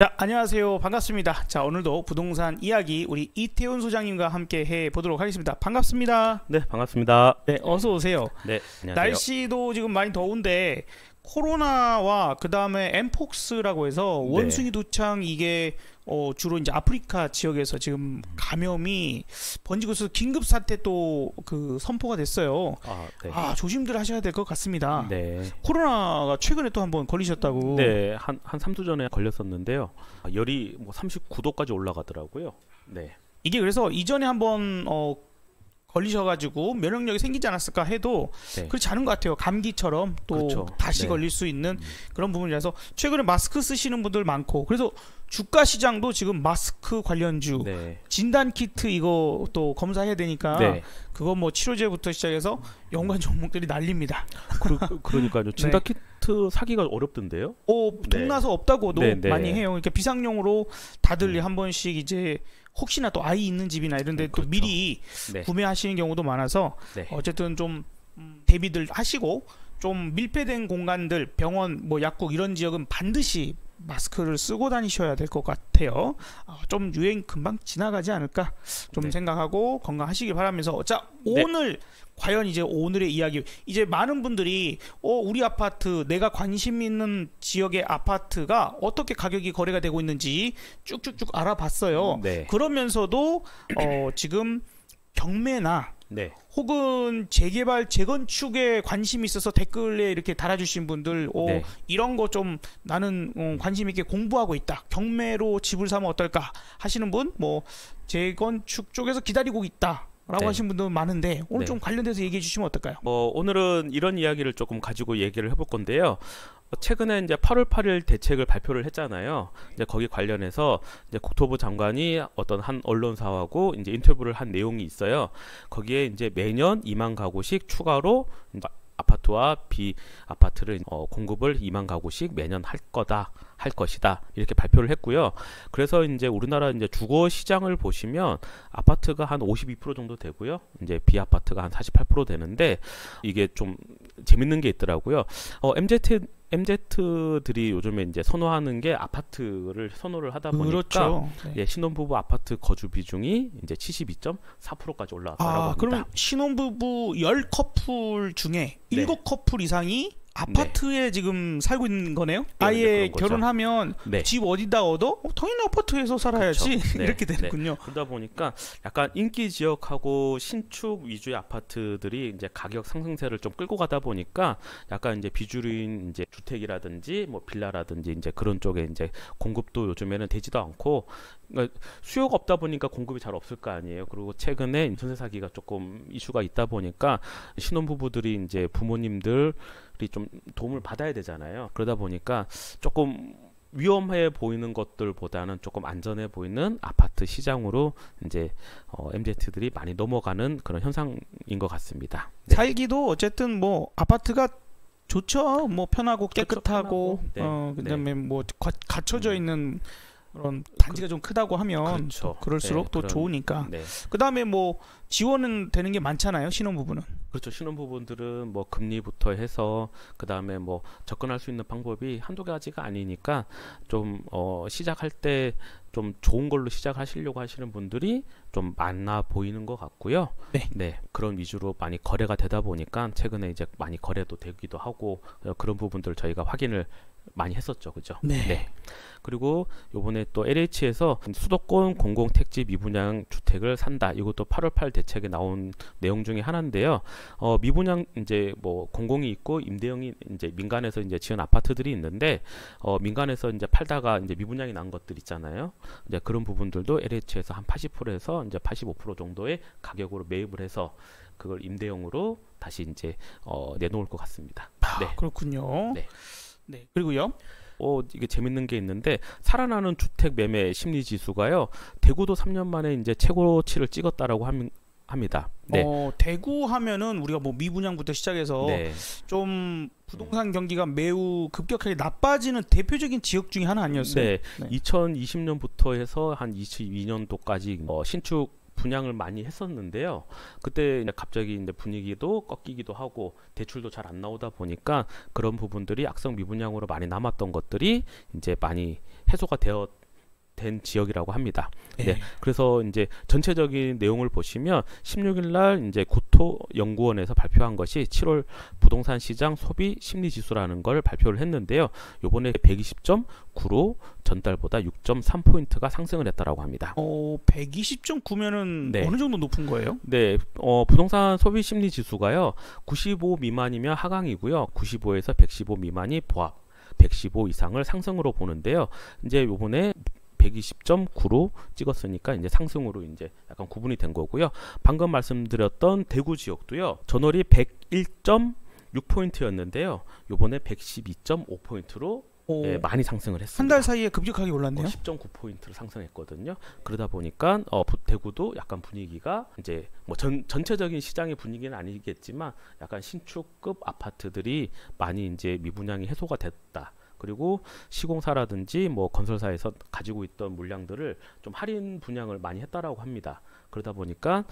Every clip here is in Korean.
자, 안녕하세요. 반갑습니다. 자, 오늘도 부동산 이야기 우리 이태훈 소장님과 함께 해 보도록 하겠습니다. 반갑습니다. 네, 반갑습니다. 네, 어서 오세요. 네, 안녕하세요. 날씨도 지금 많이 더운데 코로나와 그 다음에 엠폭스라고 해서 네. 원숭이 두창 이게 주로 이제 아프리카 지역에서 지금 감염이 번지고 있어서 긴급 사태 또 그 선포가 됐어요. 네. 조심들 하셔야 될 것 같습니다. 네. 코로나가 최근에 또 한번 걸리셨다고. 네, 한 3주 전에 걸렸었는데요. 열이 뭐 39도까지 올라가더라고요. 네. 이게 그래서 이전에 한번 걸리셔가지고 면역력이 생기지 않았을까 해도 네. 그렇지 않은 것 같아요. 감기처럼 또 그렇죠. 다시 네. 걸릴 수 있는 그런 부분이라서 최근에 마스크 쓰시는 분들 많고, 그래서 주가 시장도 지금 마스크 관련주 네. 진단 키트 이거 또 검사해야 되니까 네. 그거 뭐 치료제부터 시작해서 연관 종목들이 난립니다. 그러니까요. 진단 키트 사기가 어렵던데요. 동나서 없다고도 네, 네. 많이 해요. 그러니까 비상용으로 다들 음. 한 번씩 이제 혹시나 또 아이 있는 집이나 이런데 또 그렇죠. 미리 네. 구매하시는 경우도 많아서 네. 어쨌든 좀 대비들 하시고, 좀 밀폐된 공간들, 병원, 뭐 약국 이런 지역은 반드시 마스크를 쓰고 다니셔야 될 것 같아요. 좀 유행 금방 지나가지 않을까 좀 네. 생각하고 건강하시길 바라면서, 자, 네. 오늘 과연 이제 오늘의 이야기, 이제 많은 분들이 우리 아파트, 내가 관심 있는 지역의 아파트가 어떻게 가격이 거래가 되고 있는지 쭉쭉쭉 알아봤어요. 네. 그러면서도 지금 경매나 네. 혹은 재개발, 재건축에 관심이 있어서 댓글에 이렇게 달아주신 분들, 네. 이런 거 좀 나는 관심 있게 공부하고 있다, 경매로 집을 사면 어떨까 하시는 분, 뭐 재건축 쪽에서 기다리고 있다 라고 네. 하신 분도 많은데, 오늘 네. 좀 관련돼서 얘기해 주시면 어떨까요? 오늘은 이런 이야기를 조금 가지고 얘기를 해볼 건데요. 최근에 이제 8월 8일 대책을 발표를 했잖아요. 이제 거기 관련해서 이제 국토부 장관이 어떤 한 언론사하고 이제 인터뷰를 한 내용이 있어요. 거기에 이제 매년 2만 가구씩 추가로 이제 아파트와 비아파트를 공급을 2만 가구씩 매년 할 것이다 이렇게 발표를 했고요. 그래서 이제 우리나라 이제 주거 시장을 보시면 아파트가 한 52% 정도 되고요. 이제 비아파트가 한 48% 되는데, 이게 좀 재밌는 게 있더라고요. MZ들이 요즘에 이제 선호하는 게 아파트를 선호를 하다 보니까, 그렇죠. 네. 예, 신혼부부 아파트 거주 비중이 이제 72.4%까지 올라왔다고 합니다. 그러면 신혼부부 10커플 중에 네. 7커플 이상이 아파트에 지금 살고 있는 거네요? 아예 그런 거죠. 결혼하면 네. 집 어디다 얻어? 당연히 아파트에서 살아야지. 그렇죠. 네. 이렇게 되는군요. 그러다 보니까 약간 인기 지역하고 신축 위주의 아파트들이 이제 가격 상승세를 좀 끌고 가다 보니까 약간 이제 비주류인 이제 주택이라든지 뭐 빌라라든지 이제 그런 쪽에 이제 공급도 요즘에는 되지도 않고, 그러니까 수요가 없다 보니까 공급이 잘 없을 거 아니에요. 그리고 최근에 전세 사기가 조금 이슈가 있다 보니까 신혼부부들이 이제 부모님들이 좀 도움을 받아야 되잖아요. 그러다 보니까 조금 위험해 보이는 것들보다는 조금 안전해 보이는 아파트 시장으로 이제 MZ들이 많이 넘어가는 그런 현상인 것 같습니다. 네. 살기도 어쨌든 뭐 아파트가 좋죠. 뭐 편하고 그렇죠, 깨끗하고, 편하고. 네. 그다음에 뭐 갇혀져 있는 그런 단지가 좀 크다고 하면 그렇죠. 또 그럴수록 네, 또 그런, 좋으니까. 네. 그다음에 뭐 지원은 되는 게 많잖아요, 신혼부부는. 그렇죠. 신혼부부들은 뭐 금리부터 해서 그다음에 뭐 접근할 수 있는 방법이 한두 가지가 아니니까 좀 시작할 때 좀 좋은 걸로 시작하시려고 하시는 분들이 좀 많아 보이는 것 같고요. 네. 그런 위주로 많이 거래가 되다 보니까 최근에 이제 많이 거래도 되기도 하고, 그런 부분들 저희가 확인을 많이 했었죠. 그죠? 네. 그리고 요번에 또 LH에서 수도권 공공택지 미분양 주택을 산다. 이것도 8월 8일 대책에 나온 내용 중에 하나인데요. 미분양 이제 뭐 공공이 있고 임대형이 이제 민간에서 이제 지은 아파트들이 있는데, 민간에서 이제 팔다가 이제 미분양이 난 것들 있잖아요. 이제 그런 부분들도 LH에서 한 80%에서 이제 85% 정도의 가격으로 매입을 해서 그걸 임대형으로 다시 이제 내놓을 것 같습니다. 네. 그렇군요. 네. 네. 그리고요. 이게 재밌는 게 있는데, 살아나는 주택 매매 심리 지수가요, 대구도 3년 만에 이제 최고치를 찍었다라고 합니다. 네. 대구 하면은 우리가 뭐 미분양부터 시작해서 네. 좀 부동산 경기가 매우 급격하게 나빠지는 대표적인 지역 중에 하나 아니었어요? 네. 2020년부터 해서 한 22년도까지 신축 분양을 많이 했었는데요. 그때 이제 갑자기 이제 분위기도 꺾이기도 하고 대출도 잘 안 나오다 보니까 그런 부분들이 악성 미분양으로 많이 남았던 것들이 이제 많이 해소가 된 지역이라고 합니다. 네. 그래서 이제 전체적인 내용을 보시면 16일 날 이제 국토연구원에서 발표한 것이 7월 부동산 시장 소비 심리 지수라는 걸 발표를 했는데요. 요번에 120.9로 전달보다 6.3포인트가 상승을 했다라고 합니다. 120.9면은 네. 어느 정도 높은 거예요? 네. 부동산 소비 심리 지수가요. 95 미만이면 하강이고요. 95에서 115 미만이 보합, 115 이상을 상승으로 보는데요. 이제 요번에 120.9로 찍었으니까 이제 상승으로 이제 약간 구분이 된 거고요. 방금 말씀드렸던 대구 지역도요. 전월이 101.6포인트였는데요. 요번에 112.5포인트로 많이 상승을 했습니다. 한 달 사이에 급격하게 올랐네요. 10.9포인트로 상승했거든요. 그러다 보니까 대구도 약간 분위기가 이제 뭐 전체적인 시장의 분위기는 아니겠지만 약간 신축급 아파트들이 많이 이제 미분양이 해소가 됐다. 그리고 시공사라든지 뭐 건설사에서 가지고 있던 물량들을 좀 할인 분양을 많이 했다라고 합니다. 그러다 보니까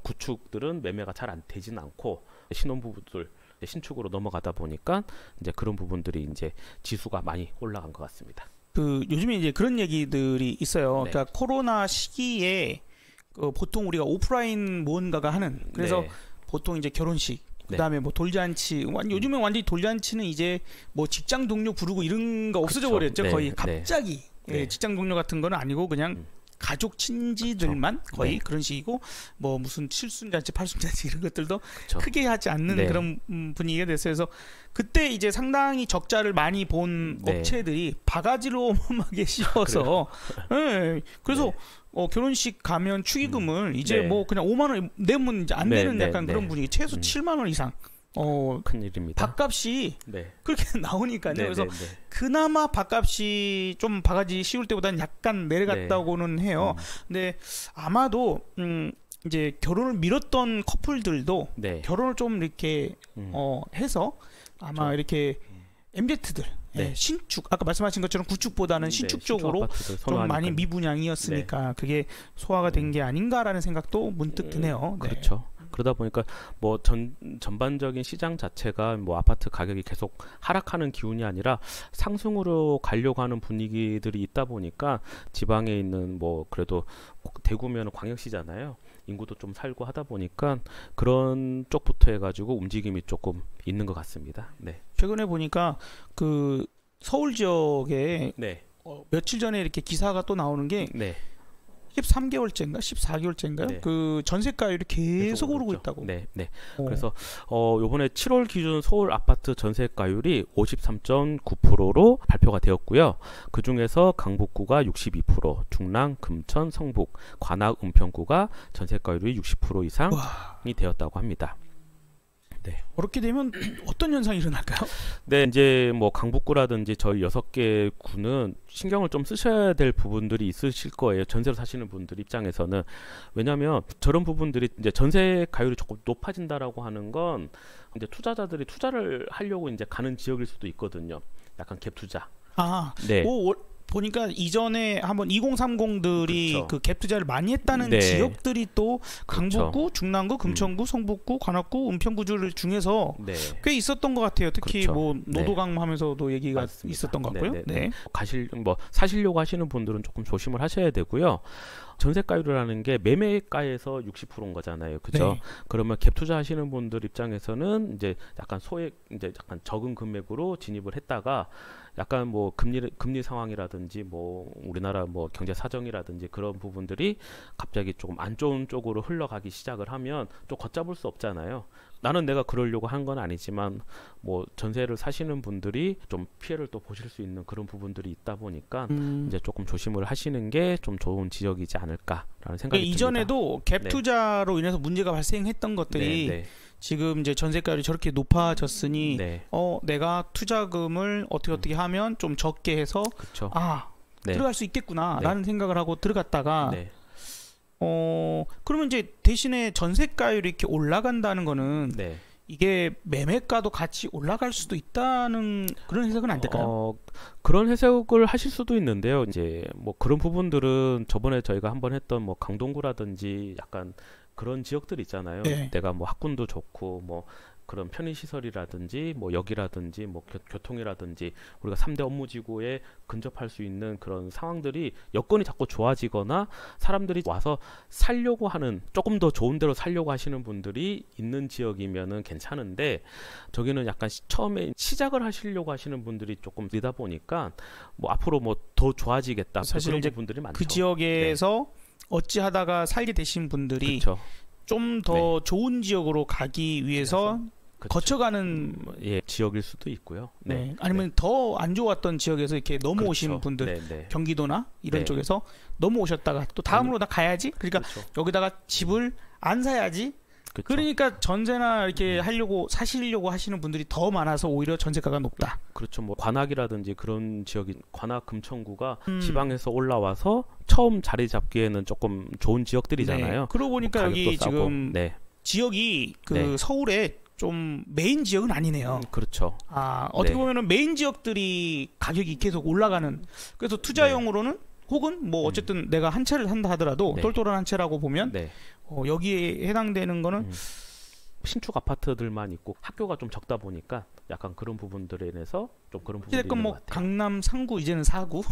구축들은 매매가 잘 안 되진 않고 신혼부부들 신축으로 넘어가다 보니까 이제 그런 부분들이 이제 지수가 많이 올라간 것 같습니다. 요즘에 이제 그런 얘기들이 있어요. 네. 그러니까 코로나 시기에 보통 우리가 오프라인 무언가가 하는 그래서 네. 보통 이제 결혼식 네. 그다음에 뭐 돌잔치 요즘에 완전히 돌잔치는 이제 뭐 직장 동료 부르고 이런 거 없어져 그쵸. 버렸죠. 네. 거의 갑자기 네. 직장 동료 같은 거는 아니고 그냥 가족 친지들만 그쵸. 거의 네. 그런 식이고 뭐 무슨 칠순잔치 팔순잔치 이런 것들도 그쵸. 크게 하지 않는 네. 그런 분위기가 됐어요. 그래서 그때 이제 상당히 적자를 많이 본 네. 업체들이 바가지로 어마어마하게 씌워서 네. 그래서 결혼식 가면 축의금을 이제 네. 뭐 그냥 5만 원 내면 이제 안 네, 되는 네, 약간 네. 그런 분위기. 최소 7만 원 이상. 큰일입니다. 밥값이 네. 그렇게 나오니까요. 네, 그래서 네, 네. 그나마 밥값이 좀 바가지 씌울 때보다는 약간 내려갔다고는 해요. 근데 아마도 이제 결혼을 미뤘던 커플들도 네. 결혼을 좀 이렇게 해서 아마 이렇게 MZ들 네. 신축 아까 말씀하신 것처럼 구축보다는 신축 쪽으로 좀 많이 미분양이었으니까 그게 소화가 된 게 아닌가라는 생각도 문득 드네요. 네. 그렇죠. 그러다 보니까 뭐 전반적인 시장 자체가 뭐 아파트 가격이 계속 하락하는 기운이 아니라 상승으로 가려고 하는 분위기들이 있다 보니까 지방에 있는 뭐 그래도 대구면 광역시잖아요. 인구도 좀 살고 하다 보니까 그런 쪽부터 해가지고 움직임이 조금 있는 것 같습니다. 네. 최근에 보니까 그 서울 지역에 네. 며칠 전에 이렇게 기사가 또 나오는 게 네. 13개월째인가 14개월째인가요? 네. 그 전세가율이 계속 오르고 오르죠. 있다고. 네, 네. 그래서 요번에 7월 기준 서울 아파트 전세가율이 53.9%로 발표가 되었고요. 그 중에서 강북구가 62%, 중랑, 금천, 성북, 관악, 은평구가 전세가율이 60% 이상이 되었다고 합니다. 네. 그렇게 되면 어떤 현상이 일어날까요? 네, 이제 뭐 강북구라든지 저희 6개 구는 신경을 좀 쓰셔야 될 부분들이 있으실 거예요. 전세로 사시는 분들 입장에서는. 왜냐하면 저런 부분들이 이제 전세 가율이 조금 높아진다라고 하는 건 이제 투자자들이 투자를 하려고 이제 가는 지역일 수도 있거든요. 약간 갭 투자. 네. 보니까 이전에 한번 2030들이 그렇죠. 그 갭 투자를 많이 했다는 네. 지역들이 또 강북구, 그렇죠. 중랑구, 금천구, 성북구, 관악구, 은평구들 중에서 네. 꽤 있었던 것 같아요. 특히 그렇죠. 뭐 노도강 하면서도 얘기가 맞습니다. 있었던 것 같고요. 네. 사시려고 하시는 분들은 조금 조심을 하셔야 되고요. 전세가율이라는 게 매매가에서 60%인 거잖아요. 그죠? 네. 그러면 갭 투자하시는 분들 입장에서는 이제 약간 소액 이제 약간 적은 금액으로 진입을 했다가 약간 뭐 금리 상황이라든지 뭐 우리나라 뭐 경제 사정이라든지 그런 부분들이 갑자기 조금 안 좋은 쪽으로 흘러가기 시작을 하면 또 걷잡을 수 없잖아요. 나는 내가 그러려고 한 건 아니지만 뭐 전세를 사시는 분들이 좀 피해를 또 보실 수 있는 그런 부분들이 있다 보니까 이제 조금 조심을 하시는 게 좀 좋은 지역이지 않을까라는 생각이 듭니다. 이전에도 갭 투자로 인해서 문제가 발생했던 것들이 지금 이제 전세가율이 저렇게 높아졌으니 내가 투자금을 어떻게 하면 좀 적게 해서 그쵸. 들어갈 수 있겠구나라는 생각을 하고 들어갔다가 그러면 이제 대신에 전세가율이 이렇게 올라간다는 거는 이게 매매가도 같이 올라갈 수도 있다는 그런 해석은 안 될까요? 그런 해석을 하실 수도 있는데요. 이제 뭐 그런 부분들은 저번에 저희가 한번 했던 뭐 강동구라든지 약간 그런 지역들 있잖아요. 네. 내가 뭐 학군도 좋고 뭐 그런 편의시설이라든지 뭐 역이라든지 뭐 교통이라든지 우리가 3대 업무지구에 근접할 수 있는 그런 상황들이 여건이 자꾸 좋아지거나 사람들이 와서 살려고 하는 조금 더 좋은 데로 살려고 하시는 분들이 있는 지역이면은 괜찮은데 저기는 약간 처음에 시작을 하시려고 하시는 분들이 조금 늘다 보니까 뭐 앞으로 뭐 더 좋아지겠다 사실 그런 이제 분들이 많죠. 그 지역에서 어찌하다가 살게 되신 분들이 그렇죠. 좀 더 좋은 지역으로 가기 위해서 그렇죠. 거쳐가는 예, 지역일 수도 있고요. 네. 아니면 더 안 좋았던 지역에서 이렇게 넘어오신 그렇죠. 분들 네, 네. 경기도나 이런 네. 쪽에서 넘어오셨다가 또 다음으로 나 가야지. 그러니까 그렇죠. 여기다가 집을 안 사야지. 그렇죠. 그러니까 전세나 이렇게 하려고 사시려고 하시는 분들이 더 많아서 오히려 전세가가 높다. 그렇죠. 뭐 관악이라든지 그런 지역이 관악 금천구가 음. 지방에서 올라와서 처음 자리 잡기에는 조금 좋은 지역들이잖아요. 네. 그러고 보니까 뭐 여기 가격도 싸고. 지금 네. 지역이 그 네. 서울에 좀 메인 지역은 아니네요. 그렇죠. 아, 어떻게 네. 보면은 메인 지역들이 가격이 계속 올라가는. 그래서 투자용으로는 혹은 뭐 어쨌든 내가 한 채를 산다 하더라도 네. 똘똘한 한 채라고 보면 네. 여기에 해당되는 거는 신축 아파트들만 있고 학교가 좀 적다 보니까 약간 그런 부분들에 대해서 좀 그런 부분이 어쨌든 있는 뭐 것 같아요. 강남 3구 이제는 4구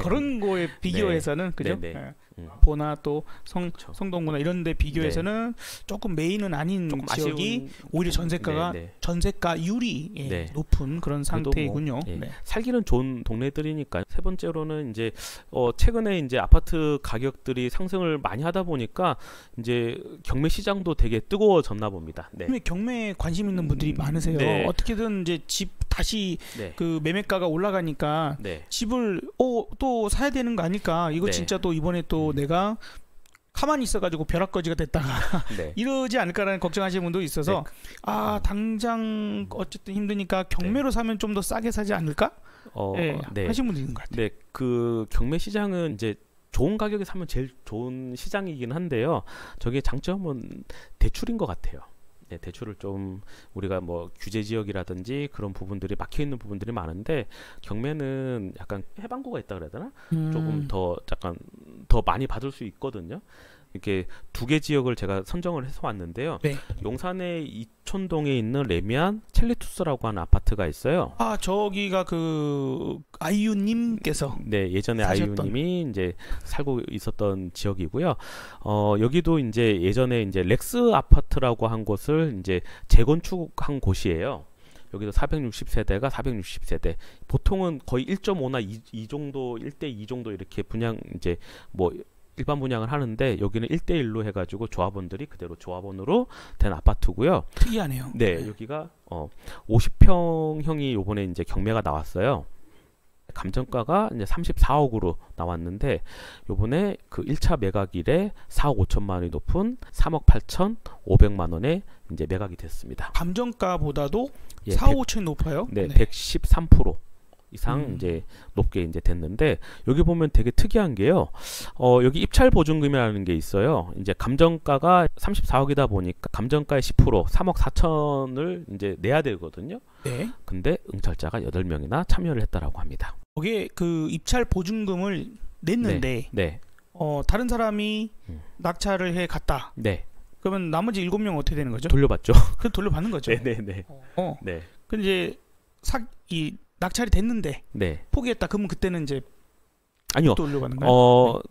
그런 거에 비교해서는 그죠? 네, 네. 예. 음. 보나 또 그렇죠. 성동구나 이런 데 비교해서는 조금 메인은 아닌 조금 지역이 아쉬운 오히려 전세가가 네, 네. 전세가율이 네. 높은 그런 그래도 상태이군요. 뭐, 예. 네. 살기는 좋은 동네들이니까. 세 번째로는 이제 최근에 이제 아파트 가격들이 상승을 많이 하다 보니까 이제 경매 시장도 되게 뜨거워졌나 봅니다. 네. 왜 경매에 관심 있는 분들이 많으세요? 네. 어떻게든 이제 집 다시 네. 그 매매가가 올라가니까 네. 집을 또 사야 되는 거 아닐까? 이거 네. 진짜 또 이번에 또 내가 가만히 있어가지고 벼락거지가 됐다가 네. 이러지 않을까라는 걱정하시는 분도 있어서 당장 어쨌든 힘드니까 경매로 사면 좀 더 싸게 사지 않을까? 네. 하시는 분도 있는 것 같아요. 네. 그 경매 시장은 이제 좋은 가격에 사면 제일 좋은 시장이긴 한데요. 저게 장점은 대출인 것 같아요. 네, 대출을 좀 우리가 뭐 규제 지역이라든지 그런 부분들이 막혀 있는 부분들이 많은데 경매는 약간 해방구가 있다 그래야 되나? 조금 더 약간 더 많이 받을 수 있거든요. 이렇게 두 개 지역을 제가 선정을 해서 왔는데요. 네. 용산의 이촌동에 있는 레미안 첼리투스라고 하는 아파트가 있어요. 아, 저기가 그 아이유님께서 네, 예전에 사셨던. 아이유님이 이제 살고 있었던 지역이고요. 여기도 이제 예전에 이제 렉스 아파트라고 한 곳을 이제 재건축한 곳이에요. 여기도 460세대가 460세대. 보통은 거의 1.5나 2 정도, 1대 2 정도 이렇게 분양 이제 뭐 일반 분양을 하는데 여기는 1대1로 해가지고 조합원들이 그대로 조합원으로 된 아파트고요. 특이하네요. 네, 여기가 50평형이 요번에 이제 경매가 나왔어요. 감정가가 이제 34억으로 나왔는데 요번에 그 1차 매각일에 4억 5천만 원이 높은 3억 8천5백만 원에 이제 매각이 됐습니다. 감정가보다도 예, 4, 5천이 높아요. 네, 113% 이상 이제 높게 이제 됐는데 여기 보면 되게 특이한 게요. 여기 입찰 보증금이라는 게 있어요. 이제 감정가가 34억이다 보니까 감정가의 10% 3억 4천을 이제 내야 되거든요. 네. 근데 응찰자가 8명이나 참여를 했다라고 합니다. 거기에 그 입찰 보증금을 냈는데 네. 다른 사람이 낙찰을 해 갔다. 네. 그러면 나머지 7명 어떻게 되는 거죠? 돌려받죠. 그 돌려받는 거죠. 네, 네, 네. 네. 근데 이제 이 낙찰이 됐는데 네. 포기했다. 그러면 그때는 이제 아니요. 돌려받는 거예요?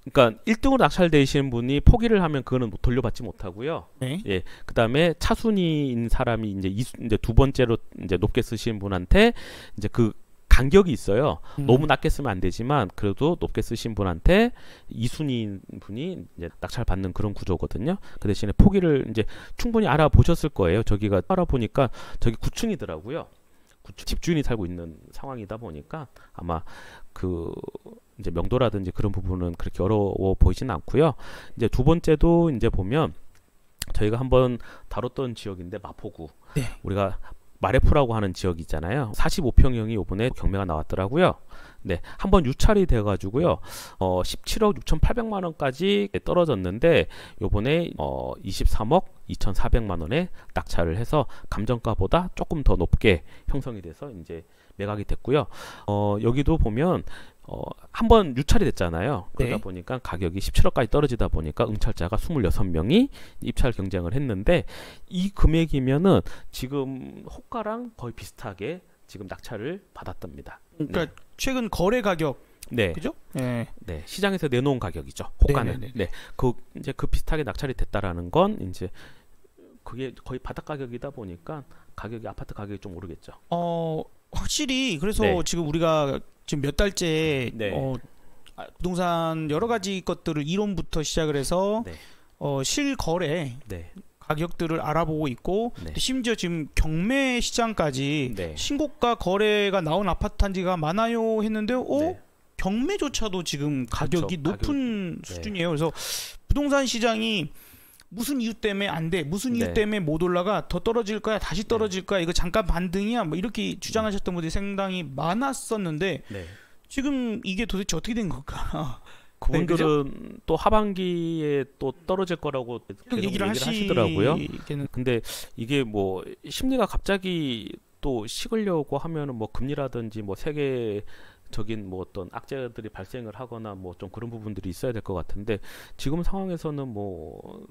그러니까 1등으로 낙찰되시는 분이 포기를 하면 그거는 돌려받지 못하고요. 네. 예. 그다음에 차순위인 사람이 이제 두 번째로 이제 높게 쓰신 분한테 이제 그 간격이 있어요. 너무 낮게 쓰면 안 되지만 그래도 높게 쓰신 분한테 2순위인 분이 이제 낙찰 받는 그런 구조거든요. 그 대신에 포기를 이제 충분히 알아보셨을 거예요. 저기가 알아보니까 저기 9층이더라고요. 집주인이 살고 있는 상황이다 보니까 아마 그 이제 명도라든지 그런 부분은 그렇게 어려워 보이지는 않고요. 이제 두 번째도 이제 보면 저희가 한번 다뤘던 지역인데 마포구. 네. 우리가 마레프라고 하는 지역이 있잖아요. 45평형이 이번에 경매가 나왔더라고요. 네, 한번 유찰이 돼가지고요. 17억 6,800만 원까지 떨어졌는데 요번에 23억 2,400만 원에 낙찰을 해서 감정가보다 조금 더 높게 형성이 돼서 이제 매각이 됐고요. 여기도 보면 한번 유찰이 됐잖아요. 그러다 네. 보니까 가격이 17억까지 떨어지다 보니까 응찰자가 26명이 입찰 경쟁을 했는데 이 금액이면은 지금 호가랑 거의 비슷하게 지금 낙찰을 받았답니다. 그러니까 최근 거래 가격 네. 그죠? 네. 네, 시장에서 내놓은 가격이죠. 호가는. 네네네. 네, 이제 그 비슷하게 낙찰이 됐다라는 건 이제 그게 거의 바닥 가격이다 보니까 아파트 가격이 좀 오르겠죠. 확실히 그래서 네. 지금 우리가 지금 몇 달째 네. 부동산 여러 가지 것들을 이론부터 시작을 해서 네. 실거래 네. 가격들을 알아보고 있고 네. 심지어 지금 경매 시장까지 네. 신고가 거래가 나온 아파트 단지가 많아요 했는데요. 네. 경매조차도 지금 가격이 그렇죠. 높은 네. 수준이에요. 그래서 부동산 시장이 무슨 이유 때문에 안 돼, 무슨 이유 네. 때문에 못 올라가, 더 떨어질 거야, 다시 떨어질 거야, 이거 잠깐 반등이야, 뭐 이렇게 주장하셨던 분들이 상당히 많았었는데 네. 지금 이게 도대체 어떻게 된 걸까? 그분들은 또 하반기에 또 떨어질 거라고 계속 얘기를 하시더라고요. 하시기는 근데 이게 뭐 심리가 갑자기 또 식으려고 하면은 뭐 금리라든지 뭐 세계적인 뭐 어떤 악재들이 발생을 하거나 뭐 좀 그런 부분들이 있어야 될 것 같은데 지금 상황에서는 뭐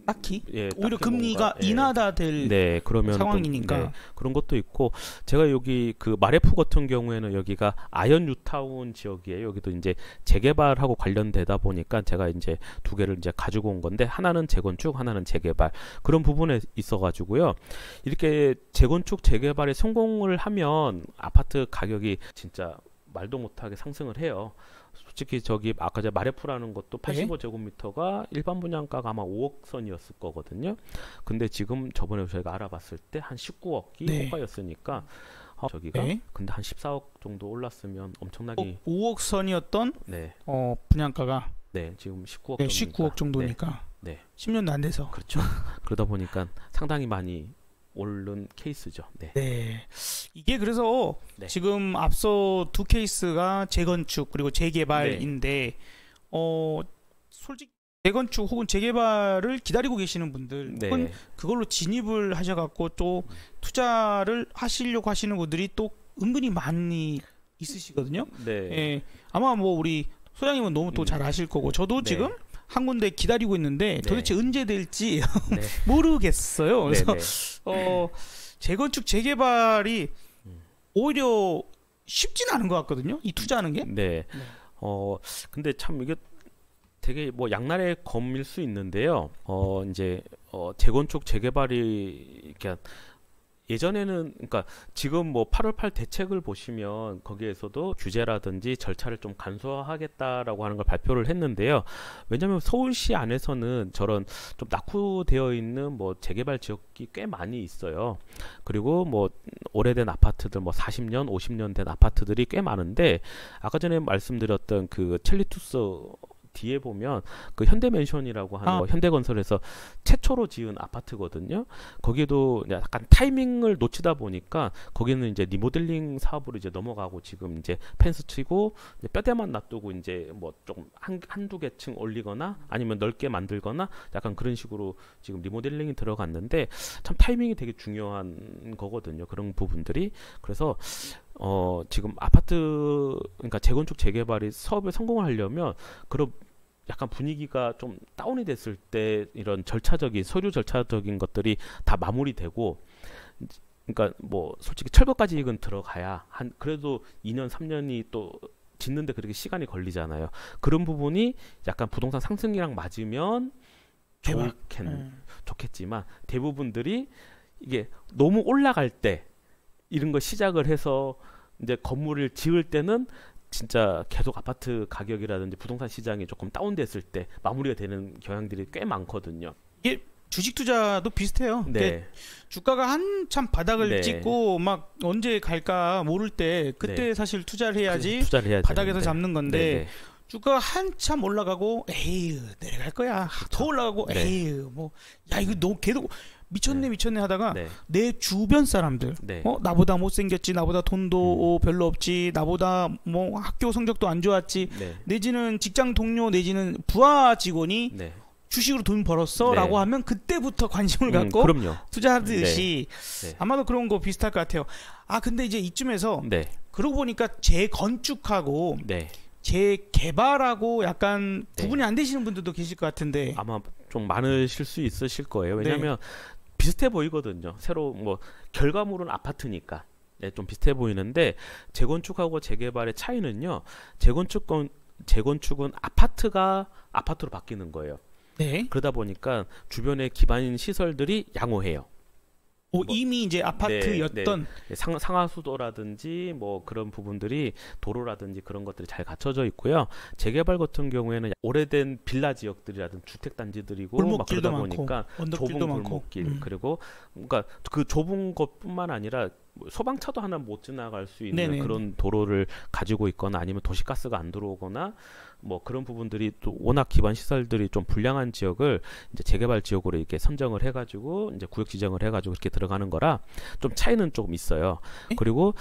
딱히 예, 오히려 딱히 금리가 뭔가, 예. 인하다 될 네, 그러면 또, 상황이니까. 네, 그런 것도 있고 제가 여기 그 마레프 같은 경우에는 여기가 아현 뉴타운 지역이에요. 여기도 이제 재개발하고 관련되다 보니까 제가 이제 두 개를 이제 가지고 온 건데 하나는 재건축, 하나는 재개발 그런 부분에 있어가지고요. 이렇게 재건축, 재개발에 성공을 하면 아파트 가격이 진짜 말도 못하게 상승을 해요. 솔직히 저기 아까 제가 마레프라는 것도 85제곱미터가 일반 분양가가 아마 5억 선이었을 거거든요. 근데 지금 저번에 저희가 알아봤을 때 한 19억이 네. 호가였으니까 저기가 네. 근데 한 14억 정도 올랐으면 엄청나게 5억 선이었던 네, 분양가가 네 지금 19억 네, 정도니까. 19억 정도니까 네, 10년도 안 돼서. 그렇죠. 그러다 보니까 상당히 많이 오른 케이스죠. 네, 네. 이게 그래서 네. 지금 앞서 두 케이스가 재건축 그리고 재개발인데 솔직히 재건축 혹은 재개발을 기다리고 계시는 분들 네, 혹은 그걸로 진입을 하셔갖고 또 투자를 하시려고 하시는 분들이 또 은근히 많이 있으시거든요. 네, 예, 아마 뭐 우리 소장님은 너무 또 잘 아실 거고 저도 네. 지금 한 군데 기다리고 있는데 네. 도대체 언제 될지 네. 모르겠어요. 네, 그래서 네. 재건축 재개발이 음. 오히려 쉽진 않은 것 같거든요. 이 투자하는 게. 네. 근데 참 이게 되게 뭐 양날의 검일 수 있는데요. 이제 재건축 재개발이 이렇게 예전에는 그러니까 지금 뭐 8월 8 대책을 보시면 거기에서도 규제라든지 절차를 좀 간소화하겠다라고 하는 걸 발표를 했는데요. 왜냐하면 서울시 안에서는 저런 좀 낙후되어 있는 뭐 재개발 지역이 꽤 많이 있어요. 그리고 뭐 오래된 아파트들 뭐 40년, 50년 된 아파트들이 꽤 많은데 아까 전에 말씀드렸던 그 첼리투스 뒤에 보면 그 현대맨션이라고 하는 현대건설에서 최초로 지은 아파트거든요. 거기도 약간 타이밍을 놓치다 보니까 거기는 이제 리모델링 사업으로 이제 넘어가고 지금 이제 펜스 치고 이제 뼈대만 놔두고 이제 뭐 조금 한두 개 층 올리거나 아니면 넓게 만들거나 약간 그런 식으로 지금 리모델링이 들어갔는데 참 타이밍이 되게 중요한 거거든요. 그런 부분들이. 그래서 지금 아파트 그러니까 재건축 재개발이 사업에 성공을 하려면 그런 약간 분위기가 좀 다운이 됐을 때 이런 절차적인 서류 절차적인 것들이 다 마무리되고 그러니까 뭐 솔직히 철거까지 이건 들어가야 한 그래도 2년 3년이 또 짓는데 그렇게 시간이 걸리잖아요. 그런 부분이 약간 부동산 상승이랑 맞으면 좋겠지만 대부분들이 이게 너무 올라갈 때 이런 거 시작을 해서 이제 건물을 지을 때는 진짜 계속 아파트 가격이라든지 부동산 시장이 조금 다운됐을 때 마무리가 되는 경향들이 꽤 많거든요. 이게 주식 투자도 비슷해요. 네. 주가가 한참 바닥을 네. 찍고 막 언제 갈까 모를 때 그때 네. 사실 투자를 해야지 투자를 해야 바닥에서 되는데. 잡는 건데 네네. 주가가 한참 올라가고 에이 내려갈 거야. 더 올라가고 네. 에이 뭐 야 이거 너무 계속 미쳤네 미쳤네 하다가 네. 내 주변 사람들 네. 나보다 못생겼지, 나보다 돈도 별로 없지, 나보다 뭐 학교 성적도 안 좋았지, 네. 내지는 직장 동료 내지는 부하 직원이 네. 주식으로 돈 벌었어 네. 라고 하면 그때부터 관심을 갖고 그럼요. 투자하듯이 네. 아마도 그런 거 비슷할 것 같아요. 근데 이제 이쯤에서 네. 그러고 보니까 재건축하고 네. 재개발하고 약간 네. 구분이 안 되시는 분들도 계실 것 같은데. 아마 좀 많으실 수 있으실 거예요. 왜냐하면 비슷해 보이거든요. 새로 뭐 결과물은 아파트니까 네, 좀 비슷해 보이는데 재건축하고 재개발의 차이는요. 재건축은 아파트가 아파트로 바뀌는 거예요. 네. 그러다 보니까 주변의 기반 시설들이 양호해요. 이미 이제 아파트였던 상하수도라든지 뭐 그런 부분들이 도로라든지 그런 것들이 잘 갖춰져 있고요. 재개발 같은 경우에는 오래된 빌라 지역들이라든지 주택 단지들이고 막 그러다 보니까 좁은 골목길 그리고 그러니까 그 좁은 것뿐만 아니라 소방차도 하나 못 지나갈 수 있는 네네. 그런 도로를 가지고 있거나 아니면 도시가스가 안 들어오거나 뭐 그런 부분들이 또 워낙 기반 시설들이 좀 불량한 지역을 이제 재개발 지역으로 이렇게 선정을 해가지고 이제 구역 지정을 해가지고 이렇게 들어가는 거라 좀 차이는 조금 있어요. 그리고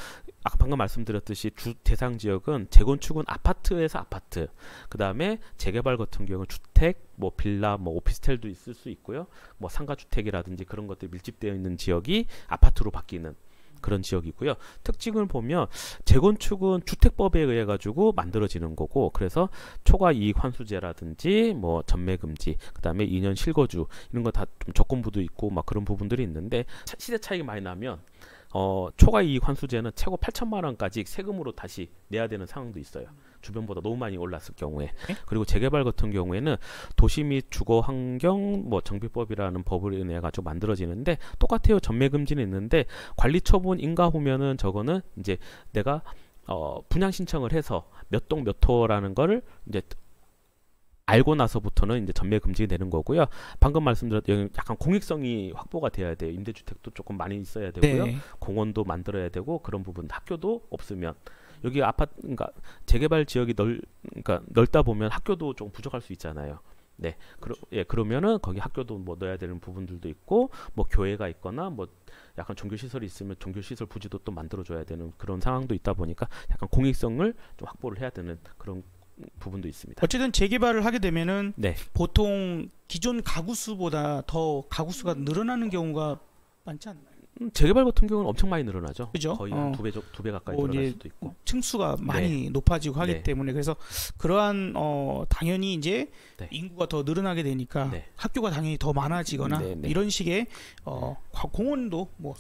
아까 방금 말씀드렸듯이 주 대상 지역은 재건축은 아파트에서 아파트, 그 다음에 재개발 같은 경우는 주택, 뭐 빌라, 뭐 오피스텔도 있을 수 있고요. 뭐 상가주택이라든지 그런 것들이 밀집되어 있는 지역이 아파트로 바뀌는 그런 지역이고요. 특징을 보면 재건축은 주택법에 의해 가지고 만들어지는 거고, 그래서 초과 이익 환수제라든지 뭐 전매 금지, 그다음에 2년 실거주 이런 거 다 좀 조건부도 있고 막 그런 부분들이 있는데 시세 차이가 많이 나면 초과 이익 환수제는 최고 8천만 원까지 세금으로 다시 내야 되는 상황도 있어요. 주변보다 너무 많이 올랐을 경우에. 그리고 재개발 같은 경우에는 도시 및 주거 환경 뭐 정비법이라는 법을 인해 가지고 만들어지는데 똑같아요. 전매 금지는 있는데 관리 처분 인가 후면은 저거는 이제 내가 분양 신청을 해서 몇 동 몇 호라는 거를 이제 알고 나서부터는 이제 전매 금지가 되는 거고요. 방금 말씀드렸던 약간 공익성이 확보가 돼야 돼요. 임대주택도 조금 많이 있어야 되고요. 네. 공원도 만들어야 되고 그런 부분, 학교도 없으면 여기 아파트, 그러니까 재개발 지역이 그러니까 넓다 보면 학교도 좀 부족할 수 있잖아요. 네, 그러면은 거기 학교도 뭐 넣어야 되는 부분들도 있고, 뭐 교회가 있거나 뭐 약간 종교 시설이 있으면 종교 시설 부지도 또 만들어줘야 되는 그런 상황도 있다 보니까 약간 공익성을 좀 확보를 해야 되는 그런 부분도 있습니다. 어쨌든 재개발을 하게 되면은 네. 보통 기존 가구 수보다 더 가구 수가 늘어나는 경우가 많지 않나요? 재개발 같은 경우는 엄청 많이 늘어나죠. 그죠? 거의 두 배 가까이 뭐 늘어날 이제 수도 있고. 층수가 많이 높아지고 하기 네. 때문에, 그래서 그러한 당연히 이제 네. 인구가 더 늘어나게 되니까 네. 학교가 당연히 더 많아지거나 네, 네. 이런 식의 공원도 뭐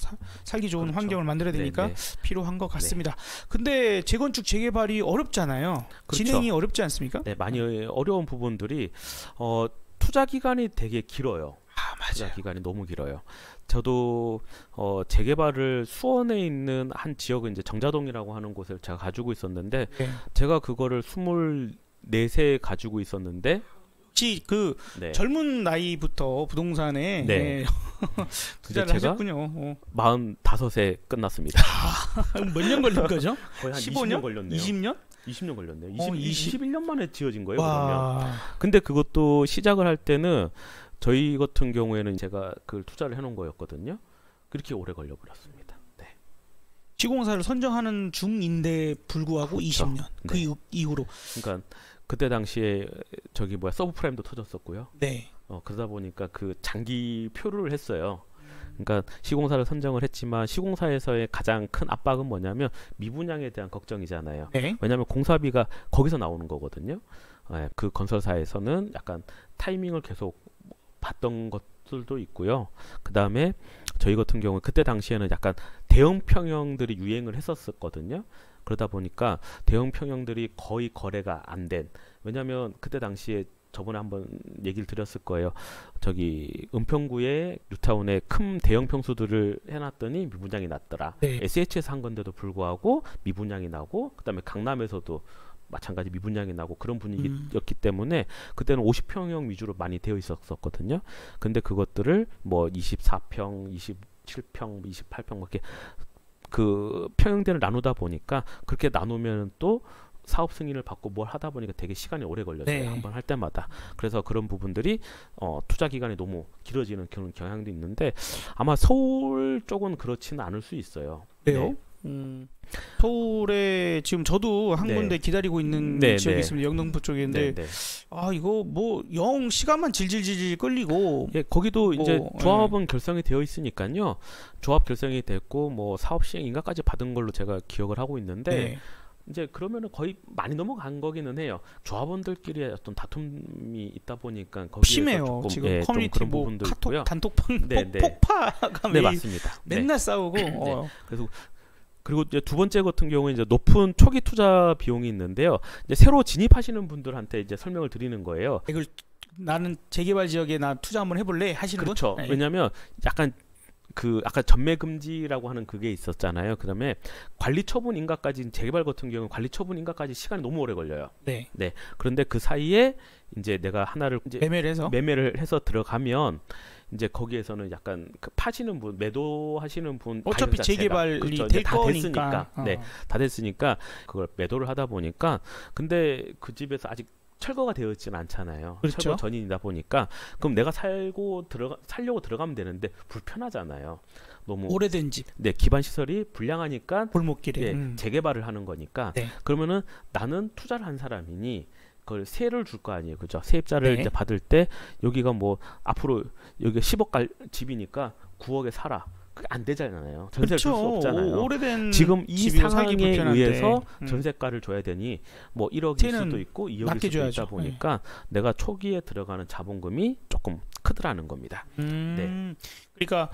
살기 좋은 그렇죠. 환경을 만들어야 되니까 네, 필요한 것 같습니다. 근데 재건축 재개발이 어렵잖아요. 그렇죠. 진행이 어렵지 않습니까? 네, 많이 어려운 부분들이 투자 기간이 되게 길어요. 투자 맞아요. 기간이 너무 길어요. 저도 재개발을 수원에 있는 한 지역은 이제 정자동이라고 하는 곳을 제가 가지고 있었는데 네. 제가 그거를 24세 가지고 있었는데 혹시 그 네. 젊은 나이부터 부동산에 네. 투자를 제가 하셨군요. 45세 끝났습니다. 몇 년 걸린 거죠? 거의 한 15년? 20년 걸렸네요. 20년? 20년 걸렸네요. 20 21년 만에 지어진 거예요. 그러면. 와. 근데 그것도 시작을 할 때는 저희 같은 경우에는 제가 그걸 투자를 해놓은 거였거든요. 그렇게 오래 걸려버렸습니다. 네. 시공사를 선정하는 중인데 불구하고 그렇죠. 20년 그 네. 이후로. 그러니까 그때 당시에 서브프라임도 터졌었고요. 네. 그러다 보니까 그 장기 표류를 했어요. 그러니까 시공사를 선정을 했지만 시공사에서의 가장 큰 압박은 뭐냐면 미분양에 대한 걱정이잖아요. 네. 왜냐하면 공사비가 거기서 나오는 거거든요. 그 건설사에서는 약간 타이밍을 계속 봤던 것들도 있고요. 그 다음에 저희 같은 경우 그때 당시에는 약간 대형 평형들이 유행을 했었거든요. 그러다 보니까 대형 평형들이 거의 거래가 안 된. 왜냐하면 그때 당시에 저번에 한번 얘기를 드렸을 거예요. 저기 은평구에 뉴타운에 큰 대형 평수들을 해놨더니 미분양이 났더라. 네. SH에서 한 건데도 불구하고 미분양이 나고, 그다음에 강남에서도 마찬가지 미분양이 나고 그런 분위기였기 때문에 그때는 50평형 위주로 많이 되어 있었거든요. 근데 그것들을 뭐 24평, 27평, 28평 이렇게 그 평형대를 나누다 보니까 그렇게 나누면 또 사업 승인을 받고 뭘 하다 보니까 되게 시간이 오래 걸려요. 네. 한번 할 때마다. 그래서 그런 부분들이 투자 기간이 너무 길어지는 그런 경향도 있는데 아마 서울 쪽은 그렇지는 않을 수 있어요. 그래요? 네. 서울에 지금 저도 한 네. 군데 기다리고 있는 네, 지역이 네. 있습니다. 영등포 쪽인데 네, 네. 아 이거 뭐 영 시간만 질질질질 끌리고 예, 거기도 뭐, 이제 조합은 결성이 되어 있으니까요. 조합 결성이 됐고 뭐 사업 시행 인가까지 받은 걸로 제가 기억을 하고 있는데 네. 이제 그러면은 거의 많이 넘어간 거기는 해요. 조합원들끼리의 어떤 다툼이 있다 보니까 거기에서 심해요. 조금 지금 좀 커뮤니티 그런 뭐 부분도 카톡 있고요. 단톡방 네, 네. 폭파가 네, 매일 맞습니다. 네. 맨날 싸우고 그래서 그리고 이제 두 번째 같은 경우는 이제 높은 초기 투자 비용이 있는데요. 이제 새로 진입하시는 분들한테 이제 설명을 드리는 거예요. 이걸 나는 재개발 지역에 나 투자 한번 해볼래 하시는 그렇죠. 분? 네. 왜냐하면 약간 그 아까 전매 금지라고 하는 그게 있었잖아요. 그다음에 관리 처분 인가까지 재개발 같은 경우는 관리 처분 인가까지 시간이 너무 오래 걸려요. 네. 그런데 그 사이에 이제 내가 하나를 이제 매매를 해서 들어가면 이제 거기에서는 약간 그 파시는 분, 매도하시는 분 어차피 가격 자체가 재개발이 그렇죠. 될 다 거니까. 됐으니까. 네, 다 됐으니까 그걸 매도를 하다 보니까 근데 그 집에서 아직 철거가 되어 있지는 않잖아요. 그렇죠. 철거 전이다 보니까 그럼 내가 살려고 들어가면 되는데 불편하잖아요. 너무 오래된 집, 네, 기반 시설이 불량하니까 골목길에 재개발을 하는 거니까 네. 그러면은 나는 투자를 한 사람이니 그걸 세를 줄 거 아니에요, 그죠? 세입자를 네. 이제 받을 때 여기가 뭐 앞으로 여기 10억 갈 집이니까 9억에 살아. 그게 안 되잖아요. 전세를 줄 수 그렇죠. 없잖아요. 오래된 지금 이 집이라 상황에 살기 불편한데. 의해서 전세가를 줘야 되니 뭐 1억일 수도 있고 2억일 낮게 수도 줘야죠. 있다 보니까 내가 초기에 들어가는 자본금이 조금 크더라는 겁니다. 그러니까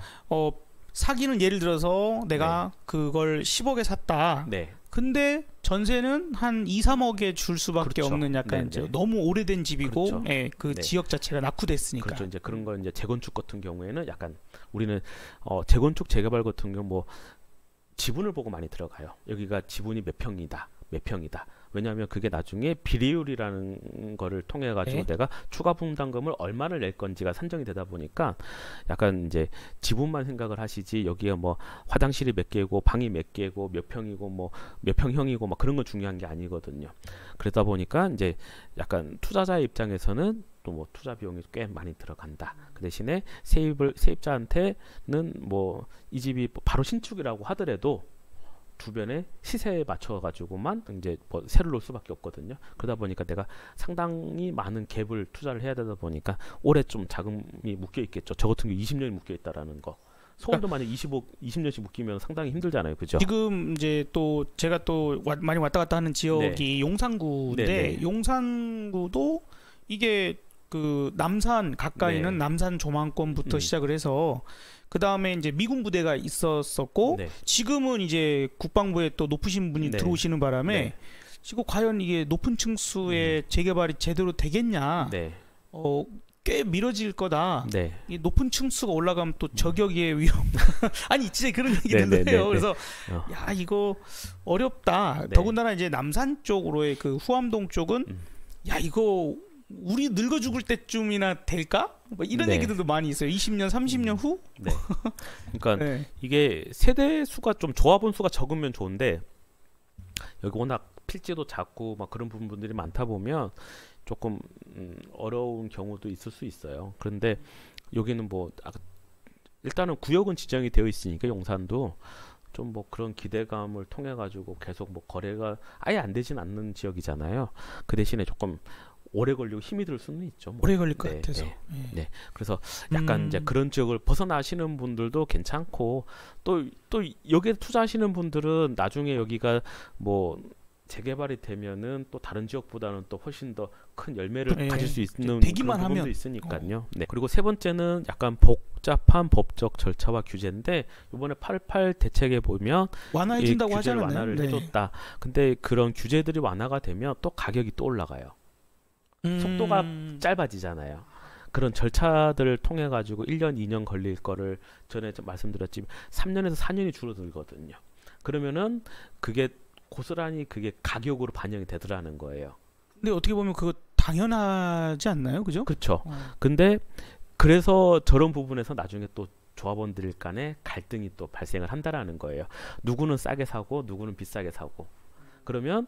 사기는 예를 들어서 내가 그걸 10억에 샀다. 네. 근데 전세는 한 2, 3억에 줄 수밖에 그렇죠. 없는 약간 이제 네네. 너무 오래된 집이고 그렇죠. 예, 그 네. 지역 자체가 낙후됐으니까. 그렇죠. 이제 그런 거 이제 재건축 같은 경우에는 약간 우리는 재건축 재개발 같은 경우 뭐 지분을 보고 많이 들어가요. 여기가 지분이 몇 평이다. 몇 평이다. 왜냐하면 그게 나중에 비례율이라는 거를 통해 가지고 네. 내가 추가 분담금을 얼마를 낼 건지가 산정이 되다 보니까 약간 이제 지분만 생각을 하시지 여기에 뭐 화장실이 몇 개고 방이 몇 개고 몇 평이고 뭐 몇 평형이고 막 그런 건 중요한 게 아니거든요. 그러다 보니까 이제 약간 투자자의 입장에서는 또 뭐 투자 비용이 꽤 많이 들어간다. 그 대신에 세입자한테는 뭐 이 집이 바로 신축이라고 하더라도 주변에 시세에 맞춰 가지고만 이제 뭐 세를 놓을 수밖에 없거든요. 그러다 보니까 내가 상당히 많은 갭을 투자를 해야 되다 보니까 오래 좀 자금이 묶여 있겠죠. 저 같은 경우 20년이 묶여 있다라는 거. 서울도 만약 20년씩 묶이면 상당히 힘들잖아요. 그죠? 지금 이제 또 제가 또 많이 왔다 갔다 하는 지역이 용산구인데 네. 용산구도 이게 그 남산 가까이는 네. 남산 조망권부터 시작을 해서 그 다음에 이제 미군 부대가 있었었고 네. 지금은 이제 국방부에 또 높으신 분이 네. 들어오시는 바람에 네. 지금 과연 이게 높은 층수의 재개발이 제대로 되겠냐? 네. 꽤 미뤄질 거다. 네. 이 높은 층수가 올라가면 또 저격의 위험. 아니 진짜 그런 얘기 네, 네, 들려요. 네, 그래서 어. 야 이거 어렵다. 네. 더군다나 이제 남산 쪽으로의 그 후암동 쪽은 야 이거 우리 늙어 죽을 때쯤이나 될까? 뭐 이런 네. 얘기들도 많이 있어요. 20년, 30년 후? 네. 그러니까 네. 이게 세대 수가 좀 조합원 수가 적으면 좋은데 여기 워낙 필지도 작고 막 그런 부분들이 많다 보면 조금 어려운 경우도 있을 수 있어요. 그런데 여기는 뭐 일단은 구역은 지정이 되어 있으니까 용산도 좀 뭐 그런 기대감을 통해 가지고 계속 뭐 거래가 아예 안 되진 않는 지역이잖아요. 그 대신에 조금 오래 걸리고 힘이 들 수는 있죠. 뭐. 오래 걸릴 것 네, 같아서. 네. 네. 그래서 약간 이제 그런 지역을 벗어나시는 분들도 괜찮고 또 여기에 투자하시는 분들은 나중에 여기가 뭐 재개발이 되면은 또 다른 지역보다는 또 훨씬 더 큰 열매를 네. 가질 수 있는 되기만 그런 부분도 하면. 있으니까요. 네. 그리고 세 번째는 약간 복잡한 법적 절차와 규제인데 이번에 8.8 대책에 보면 완화해준다고 이 규제를 하잖아요. 완화를 네. 해줬다. 근데 그런 규제들이 완화가 되면 또 가격이 또 올라가요. 속도가 짧아지잖아요. 그런 절차들을 통해 가지고 1년, 2년 걸릴 거를 전에 좀 말씀드렸지만 3년에서 4년이 줄어들거든요. 그러면은 그게 고스란히 그게 가격으로 반영이 되더라는 거예요. 근데 어떻게 보면 그거 당연하지 않나요? 그죠? 그렇죠. 근데 그래서 저런 부분에서 나중에 또 조합원들 간에 갈등이 또 발생을 한다라는 거예요. 누구는 싸게 사고 누구는 비싸게 사고. 그러면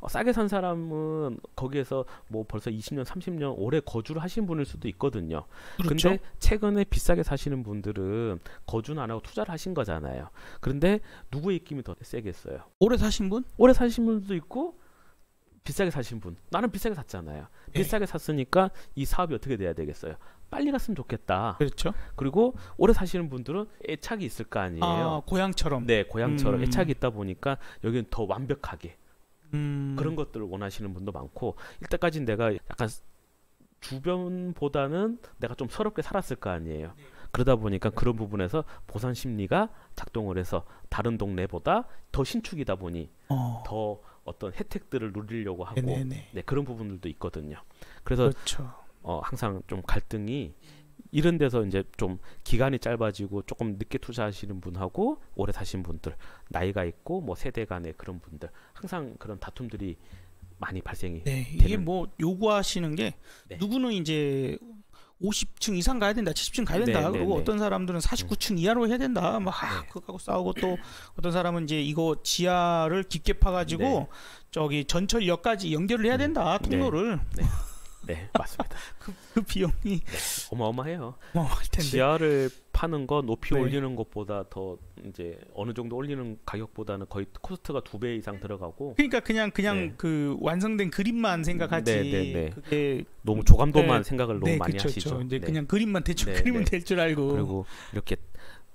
싸게 산 사람은 거기에서 뭐 벌써 20년, 30년 오래 거주를 하신 분일 수도 있거든요. 그렇죠. 근데 최근에 비싸게 사시는 분들은 거주는 안 하고 투자를 하신 거잖아요. 그런데 누구의 입김이 더 세겠어요? 오래 사신 분? 오래 사신 분도 있고 비싸게 사신 분. 나는 비싸게 샀잖아요. 네. 비싸게 샀으니까 이 사업이 어떻게 돼야 되겠어요? 빨리 갔으면 좋겠다. 그렇죠. 그리고 오래 사시는 분들은 애착이 있을 거 아니에요. 아, 고향처럼. 네, 고향처럼 음. 애착이 있다 보니까 여기는 더 완벽하게 음. 그런 것들을 원하시는 분도 많고, 이때까지 내가 약간 주변보다는 내가 좀 서럽게 살았을 거 아니에요. 그러다 보니까 그런 부분에서 보상 심리가 작동을 해서 다른 동네보다 더 신축이다 보니 더 어떤 혜택들을 누리려고 하고, 네네네. 네, 그런 부분들도 있거든요. 그래서 그렇죠. 항상 좀 갈등이 이런 데서 이제 좀 기간이 짧아지고 조금 늦게 투자하시는 분하고 오래 사신 분들, 나이가 있고 뭐 세대 간의 그런 분들, 항상 그런 다툼들이 많이 발생이 네, 이게 되는. 뭐 요구하시는 게 네. 누구는 이제 50층 이상 가야 된다, 70층 가야 된다. 네, 그리고 네, 어떤 사람들은 49층 이하로 해야 된다. 막 네. 그거하고 싸우고, 또 어떤 사람은 이제 이거 지하를 깊게 파가지고 네. 저기 전철역까지 연결을 해야 된다, 통로를. 네, 맞습니다. 그 비용이 어마어마해요. 어마어마할 텐데. 지하를 파는 건 높이 네. 올리는 것보다 더 이제 어느 정도 올리는 가격보다는 거의 코스트가 2배 이상 들어가고, 그러니까 그냥 네. 그 완성된 그림만 생각하지. 네. 그게 너무 조감도만 네. 생각을 너무 많이 그쵸, 하시죠. 이제 네. 그냥 그림만 대충 네, 그리면 네. 될 줄 알고. 그리고 이렇게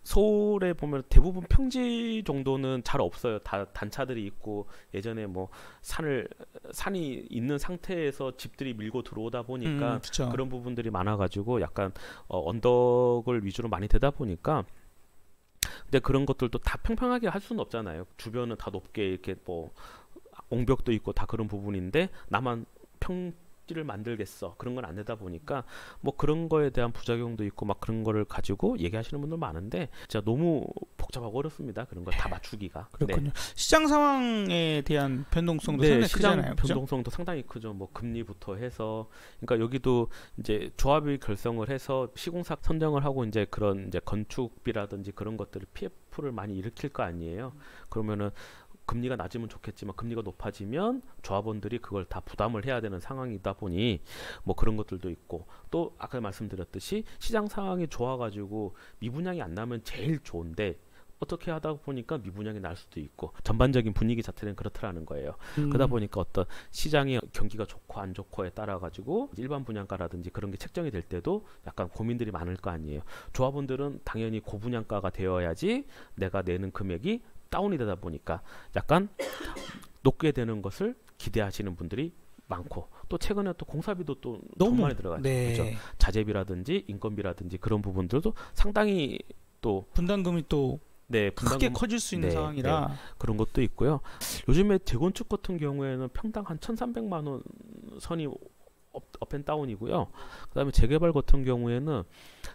서울에 보면 대부분 평지 정도는 잘 없어요. 다 단차들이 있고, 예전에 뭐 산이 있는 상태에서 집들이 밀고 들어오다 보니까 그쵸. 그런 부분들이 많아가지고 약간 언덕을 위주로 많이 되다 보니까, 근데 그런 것들도 다 평평하게 할 수는 없잖아요. 주변은 다 높게 이렇게 뭐 옹벽도 있고 다 그런 부분인데 나만 평지를 만들겠어, 그런 건 안 되다 보니까 뭐 그런 거에 대한 부작용도 있고 막 그런 거를 가지고 얘기하시는 분들 많은데 진짜 너무 복잡하고 어렵습니다. 그런 걸 다 맞추기가. 그렇군요. 시장 상황에 대한 변동성도 네, 상당히 시장 크잖아요. 그죠? 변동성도 상당히 크죠. 뭐 금리부터 해서, 그러니까 여기도 이제 조합이 결성을 해서 시공사 선정을 하고 이제 그런 이제 건축비라든지 그런 것들을 PF를 많이 일으킬 거 아니에요. 그러면은 금리가 낮으면 좋겠지만 금리가 높아지면 조합원들이 그걸 다 부담을 해야 되는 상황이다 보니 뭐 그런 것들도 있고, 또 아까 말씀드렸듯이 시장 상황이 좋아가지고 미분양이 안 나면 제일 좋은데 어떻게 하다 보니까 미분양이 날 수도 있고, 전반적인 분위기 자체는 그렇다라는 거예요. 그러다 보니까 어떤 시장의 경기가 좋고 안 좋고에 따라 가지고 일반 분양가라든지 그런 게 책정이 될 때도 약간 고민들이 많을 거 아니에요. 조합원들은 당연히 고분양가가 되어야지 내가 내는 금액이 다운이 되다 보니까 약간 높게 되는 것을 기대하시는 분들이 많고, 또 최근에 또 공사비도 또 너무 많이 들어가죠. 네. 그렇죠? 자재비라든지 인건비라든지 그런 부분들도 상당히 또 분담금이 또 네, 크게 커질 수 있는 네, 상황이라. 그런 것도 있고요. 요즘에 재건축 같은 경우에는 평당 한 1,300만 원 선이 업앤다운이고요. 그다음에 재개발 같은 경우에는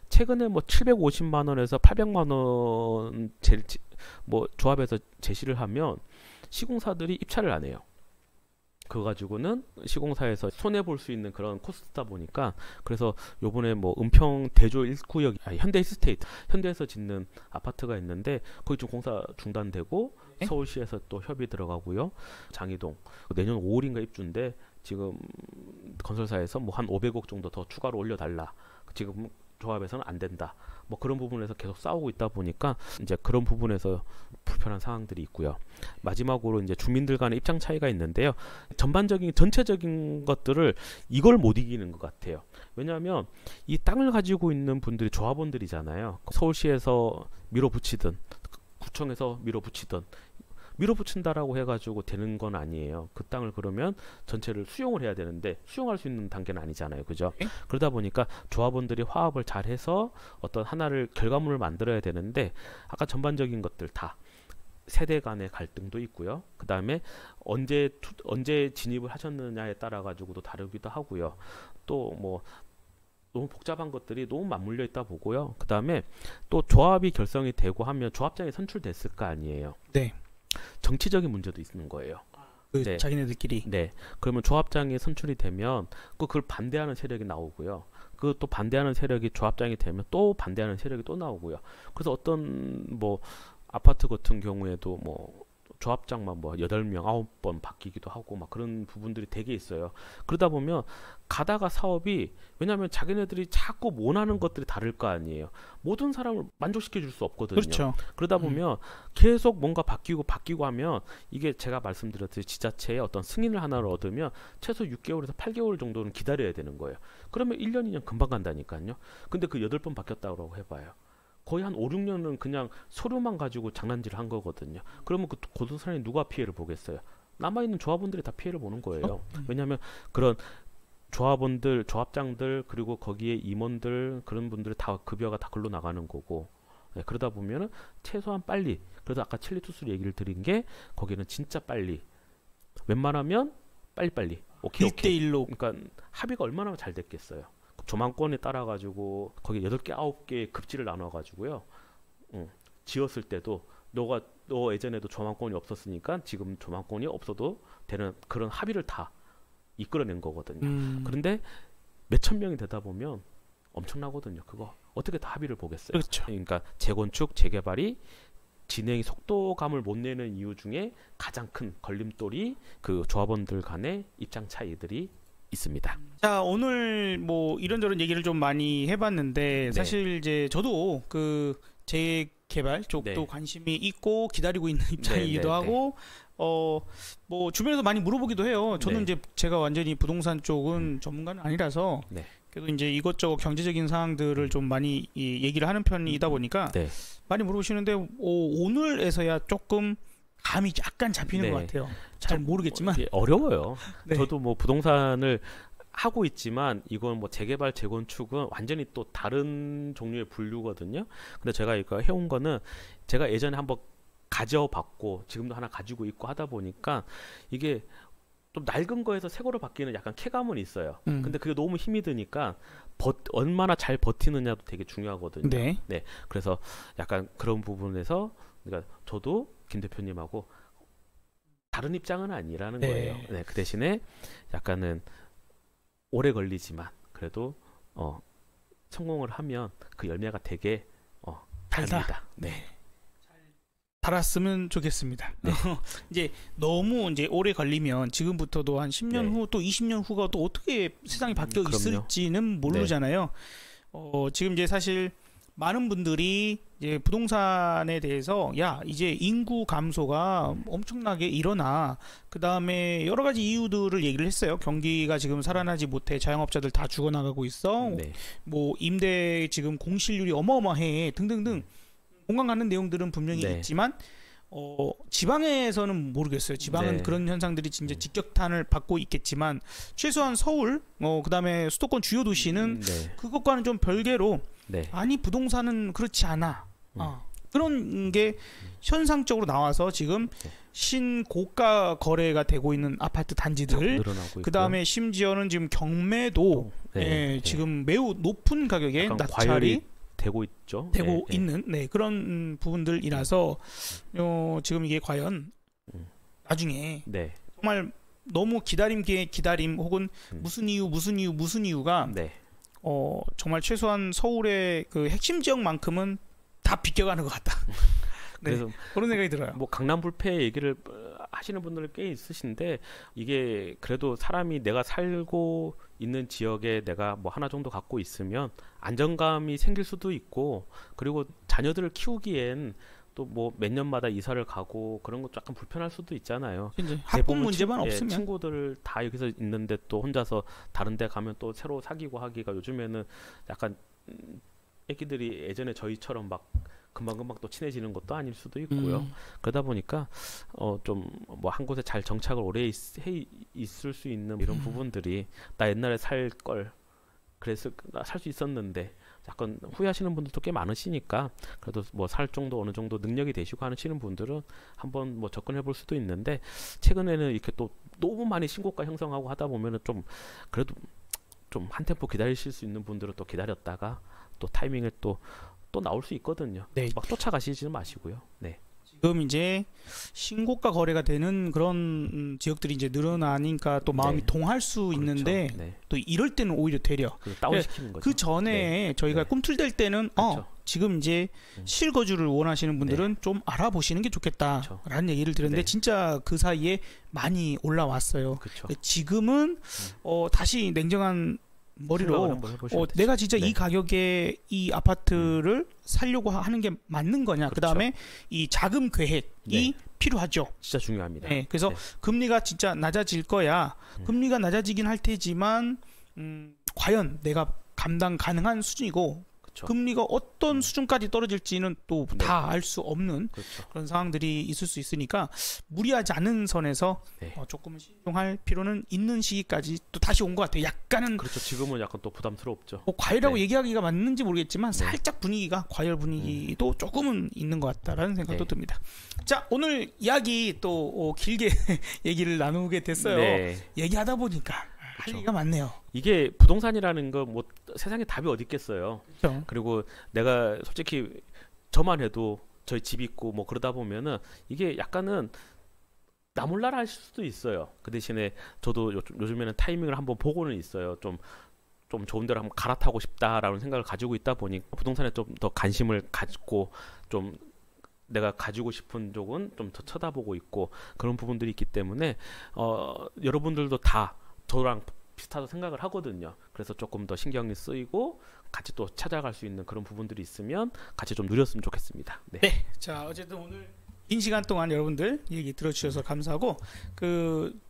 최근에 뭐 750만 원에서 800만 원 뭐 조합에서 제시를 하면 시공사들이 입찰을 안 해요. 그거 가지고는 시공사에서 손해 볼 수 있는 그런 코스트다 보니까, 그래서 요번에 뭐 은평 대조 1구역 현대 이스테이트, 현대에서 짓는 아파트가 있는데 거기 좀 공사 중단되고 네? 서울시에서 또 협의 들어가고요. 장이동 내년 5월인가 입주인데 지금 건설사에서 뭐 한 500억 정도 더 추가로 올려달라. 지금 조합에서는 안 된다. 뭐 그런 부분에서 계속 싸우고 있다 보니까 이제 그런 부분에서 불편한 상황들이 있고요. 마지막으로 이제 주민들 간의 입장 차이가 있는데요. 전체적인 것들을 이걸 못 이기는 것 같아요. 왜냐하면 이 땅을 가지고 있는 분들이 조합원들이잖아요. 서울시에서 밀어붙이든 구청에서 밀어붙인다라고 해가지고 되는 건 아니에요. 그 땅을 그러면 전체를 수용을 해야 되는데 수용할 수 있는 단계는 아니잖아요. 그죠? 네? 그러다 보니까 조합원들이 화합을 잘 해서 어떤 하나를 결과물을 만들어야 되는데, 아까 전반적인 것들 다 세대 간의 갈등도 있고요. 그 다음에 언제 진입을 하셨느냐에 따라 가지고도 다르기도 하고요. 또 뭐 너무 복잡한 것들이 너무 맞물려 있다 보고요. 그 다음에 또 조합이 결성이 되고 하면 조합장이 선출됐을 거 아니에요. 네. 정치적인 문제도 있는 거예요. 네. 자기네들끼리. 네. 그러면 조합장이 선출이 되면 그걸 반대하는 세력이 나오고요. 그 또 반대하는 세력이 조합장이 되면 또 반대하는 세력이 또 나오고요. 그래서 어떤 뭐 아파트 같은 경우에도 뭐 조합장만 뭐 8명, 9번 바뀌기도 하고 막 그런 부분들이 되게 있어요. 그러다 보면 가다가 사업이 왜냐하면 자기네들이 자꾸 원하는 것들이 다를 거 아니에요. 모든 사람을 만족시켜 줄 수 없거든요. 그렇죠. 그러다 보면 계속 뭔가 바뀌고 하면 이게 제가 말씀드렸듯이 지자체의 어떤 승인을 하나를 얻으면 최소 6개월에서 8개월 정도는 기다려야 되는 거예요. 그러면 1년, 2년 금방 간다니까요. 근데 그 8번 바뀌었다고 해봐요. 거의 한 5, 6년은 그냥 서류만 가지고 장난질을 한 거거든요. 그러면 그 고소사람이 누가 피해를 보겠어요? 남아있는 조합원들이 다 피해를 보는 거예요. 왜냐하면 그런 조합원들, 조합장들 그리고 거기에 임원들 그런 분들이 다 급여가 다 글로 나가는 거고 네, 그러다 보면은 최소한 빨리 그래도 아까 칠리투스 얘기를 드린 게 거기는 진짜 빨리 웬만하면 빨리빨리 오케이 1대1로 그러니까 합의가 얼마나 잘 됐겠어요. 조망권에 따라 가지고 거기 8개 9개의 급지를 나눠 가지고요. 지었을 때도 너 예전에도 조망권이 없었으니까 지금 조망권이 없어도 되는 그런 합의를 다 이끌어낸 거거든요. 그런데 몇천 명이 되다 보면 엄청나거든요. 그거 어떻게 다 합의를 보겠어요. 그렇죠. 그러니까 재건축, 재개발이 진행 속도감을 못 내는 이유 중에 가장 큰 걸림돌이 그 조합원들 간의 입장 차이들이 있습니다. 자, 오늘 뭐 이런저런 얘기를 좀 많이 해봤는데 사실 이제 저도 그 재개발 쪽도 네. 관심이 있고 기다리고 있는 입장이기도 하고 뭐 주변에서 많이 물어보기도 해요. 저는 이제 제가 완전히 부동산 쪽은 전문가는 아니라서 그래도 이제 이것저것 경제적인 사항들을 좀 많이 얘기를 하는 편이다 보니까 많이 물어보시는데 오늘에서야 조금 감이 약간 잡히는 것 같아요. 잘 모르겠지만 어려워요. 저도 뭐 부동산을 하고 있지만 이건 뭐 재개발, 재건축은 완전히 또 다른 종류의 분류거든요. 근데 제가 이거 해온 거는 제가 예전에 한번 가져봤고 지금도 하나 가지고 있고 하다 보니까 이게 좀 낡은 거에서 새 거로 바뀌는 약간 쾌감은 있어요. 근데 그게 너무 힘이 드니까 얼마나 잘 버티느냐도 되게 중요하거든요. 네. 그래서 약간 그런 부분에서 그러니까 저도 김 대표님하고 다른 입장은 아니라는 거예요. 그 대신에 약간은 오래 걸리지만 그래도 성공을 하면 그 열매가 되게 달다. 달았으면 좋겠습니다. 이제 너무 이제 오래 걸리면 지금부터도 한 10년 후 또 20년 후가 또 어떻게 세상이 바뀌어 있을지는 모르잖아요. 지금 이제 사실 많은 분들이 이제 부동산에 대해서 이제 인구 감소가 엄청나게 일어나 그 다음에 여러 가지 이유들을 얘기를 했어요. 경기가 지금 살아나지 못해 자영업자들 다 죽어나가고 있어. 뭐 임대 지금 공실률이 어마어마해 등등등 공감 가는 내용들은 분명히 있지만 지방에서는 모르겠어요. 지방은 그런 현상들이 진짜 직격탄을 받고 있겠지만 최소한 서울 그 다음에 수도권 주요 도시는 그것과는 좀 별개로 아니 부동산은 그렇지 않아. 그런 게 현상적으로 나와서 지금 신고가 거래가 되고 있는 아파트 단지들 그 다음에 심지어는 지금 경매도 지금 매우 높은 가격에 낙찰이 되고 있죠. 되고 있는 그런 부분들이라서 지금 이게 과연 나중에 정말 너무 기다림기에 기다림 혹은 무슨 이유가 정말 최소한 서울의 그 핵심 지역만큼은 다 비껴가는 것 같다. 그래서 그런 생각이 들어요. 뭐 강남 불패 얘기를 하시는 분들 꽤 있으신데 이게 그래도 사람이 내가 살고 있는 지역에 내가 뭐 하나 정도 갖고 있으면 안정감이 생길 수도 있고 그리고 자녀들을 키우기엔 또 뭐 몇 년마다 이사를 가고 그런 것도 약간 불편할 수도 있잖아요. 학군 문제만 없으면 친구들 다 여기서 있는데 또 혼자서 다른 데 가면 또 새로 사귀고 하기가 요즘에는 약간 애기들이 예전에 저희처럼 막 금방금방 또 친해지는 것도 아닐 수도 있고요. 그러다 보니까 좀 뭐 한 곳에 잘 정착을 오래 있을 수 있는 이런 부분들이 나 옛날에 살 걸 그래서 살 수 있었는데 약간 후회하시는 분들도 꽤 많으시니까 그래도 뭐 살 정도 어느 정도 능력이 되시고 하시는 분들은 한번 뭐 접근해 볼 수도 있는데 최근에는 이렇게 또 너무 많이 신고가 형성하고 하다 보면은 좀 그래도 좀 한 템포 기다리실 수 있는 분들은 또 기다렸다가 또 타이밍에 또 나올 수 있거든요. 막 쫓아가시지는 마시고요. 지금 이제 신고가 거래가 되는 그런 지역들이 이제 늘어나니까 또 마음이 동할 수 있는데 또 이럴 때는 오히려 되려 다운시키는 거죠. 그 전에 저희가 꿈틀댈 때는 지금 이제 실거주를 원하시는 분들은 네. 좀 알아보시는 게 좋겠다라는 그렇죠. 얘기를 들었는데 네. 진짜 그 사이에 많이 올라왔어요. 그렇죠. 지금은 다시 냉정한 생각을 머리로 한번 해보시면 되죠. 내가 진짜 네. 이 가격에 이 아파트를 살려고 하는 게 맞는 거냐. 그렇죠. 그다음에 이 자금 계획이 네. 필요하죠. 진짜 중요합니다. 네, 그래서 네. 금리가 진짜 낮아질 거야. 금리가 낮아지긴 할 테지만 과연 내가 감당 가능한 수준이고 그렇죠. 금리가 어떤 수준까지 떨어질지는 또 네. 다 알 수 없는 그렇죠. 그런 상황들이 있을 수 있으니까 무리하지 않은 선에서 네. 조금 신중할 필요는 있는 시기까지 또 다시 온 것 같아요. 약간은 그렇죠. 지금은 약간 또 부담스럽죠. 과열이라고 네. 얘기하기가 맞는지 모르겠지만 네. 살짝 분위기가 과열 분위기도 조금은 있는 것 같다라는 생각도 네. 듭니다. 자, 오늘 이야기 또 길게 얘기를 나누게 됐어요. 네. 얘기하다 보니까 할 그렇죠. 얘기가 많네요. 이게 부동산이라는 거 뭐 세상에 답이 어디 있겠어요. 그렇죠? 그리고 내가 솔직히 저만 해도 저희 집 있고 뭐 그러다 보면은 이게 약간은 나 몰라라 할 수도 있어요. 그 대신에 저도 요즘에는 타이밍을 한번 보고는 있어요. 좀 좋은 데로 한번 갈아타고 싶다라는 생각을 가지고 있다 보니 부동산에 좀 더 관심을 갖고 좀 내가 가지고 싶은 쪽은 좀 더 쳐다보고 있고 그런 부분들이 있기 때문에 여러분들도 다 저랑 비슷하다고 생각을 하거든요. 그래서 조금 더 신경이 쓰이고 같이 또 찾아갈 수 있는 그런 부분들이 있으면 같이 좀 누렸으면 좋겠습니다. 네. 네. 자, 어쨌든 오늘 긴 시간 동안 여러분들 얘기 들어주셔서 감사하고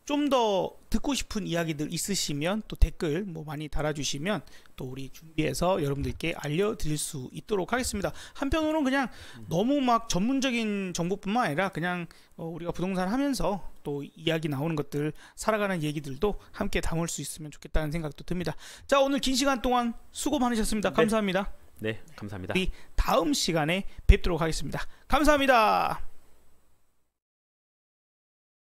좀 더 듣고 싶은 이야기들 있으시면 또 댓글 뭐 많이 달아주시면 또 우리 준비해서 여러분들께 알려드릴 수 있도록 하겠습니다. 한편으로는 그냥 너무 막 전문적인 정보뿐만 아니라 그냥 우리가 부동산 하면서 또 이야기 나오는 것들 살아가는 얘기들도 함께 담을 수 있으면 좋겠다는 생각도 듭니다. 자, 오늘 긴 시간 동안 수고 많으셨습니다. 네. 감사합니다. 네, 감사합니다. 우리 다음 시간에 뵙도록 하겠습니다. 감사합니다.